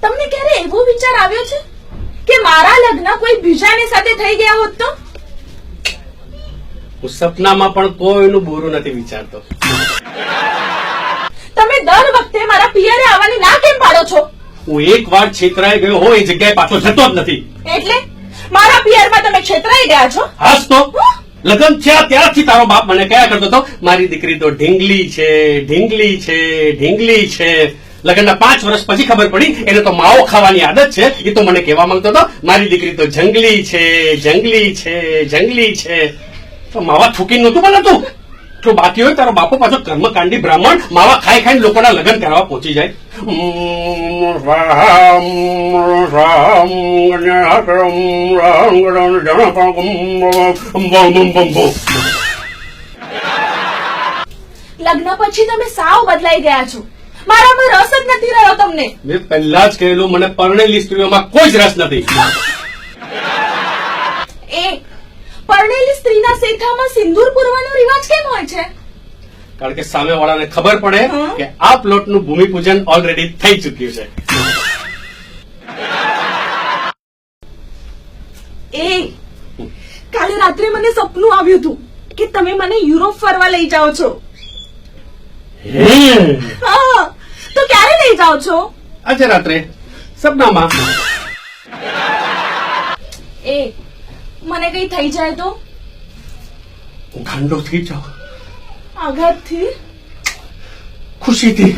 તમને ક્યારે એવો વિચાર આવ્યો છે કે મારા લગ્ન કોઈ બીજાની સાથે થઈ ગયા હોત તો? હું સપનામાં પણ કોઈનું બુરું નથી વિચારતો. તમે દર વખતે મારા પિયરે આવવાની ના કેમ પાડો છો? હું એક વાર છેતરાઈ ગયો હોય એ જગ્યાએ પાછો જતો જ નથી. એટલે મારા પિયરમાં તમે છેતરાઈ ગયા છો? હાસ તો લગ્ન થયા ત્યારથી તારો બાપ મને કયા કરતો હતો, મારી દીકરી તો ઢીંગલી છે, ઢીંગલી છે, ઢીંગલી છે. લગ્નના 5 વર્ષ પછી ખબર પડી એને તો માવો ખાવાની આદત છે. એ તો મને કહેવા માંગતો હતો મારી દીકરી તો જંગલી છે, જંગલી છે, જંગલી છે. તો માવા થૂકી નહોતું બનાતું. જો બાકી હોય તારો બાપો પાછો કર્મકાંડી બ્રાહ્મણ માવા ખાઈ ખાઈને લોકોના લગ્ન કરવા પહોંચી જાય. લગ્ન પછી તમે સાવ બદલાઈ ગયા છો. મારામાં રસ જ નથી રહ્યો તમને. મેં પહેલા જ કહેલું મને પરણેલી સ્ત્રીઓમાં કોઈ જ રસ નથી. પરણેલી સ્ત્રીના શેઠામાં સિંદૂર પૂરવાનો રિવાજ કેમ હોય છે? કારણ કે સામેવાળાને ખબર પડે કે આ પ્લોટનું ભૂમિપૂજન ઓલરેડી થઈ ચૂક્યું છે. કાલે રાત્રે મને સપનું આવ્યું હતું કે તમે મને યુરોપ ફરવા લઈ જાઓ છો. હા, તો ક્યારે લઈ જાઓ છો? આજે રાત્રે સપનામાં. મને કઈ થઈ જાય તો? ગાંડો થઈ જાઓ. આઘાતથી? ખુશીથી.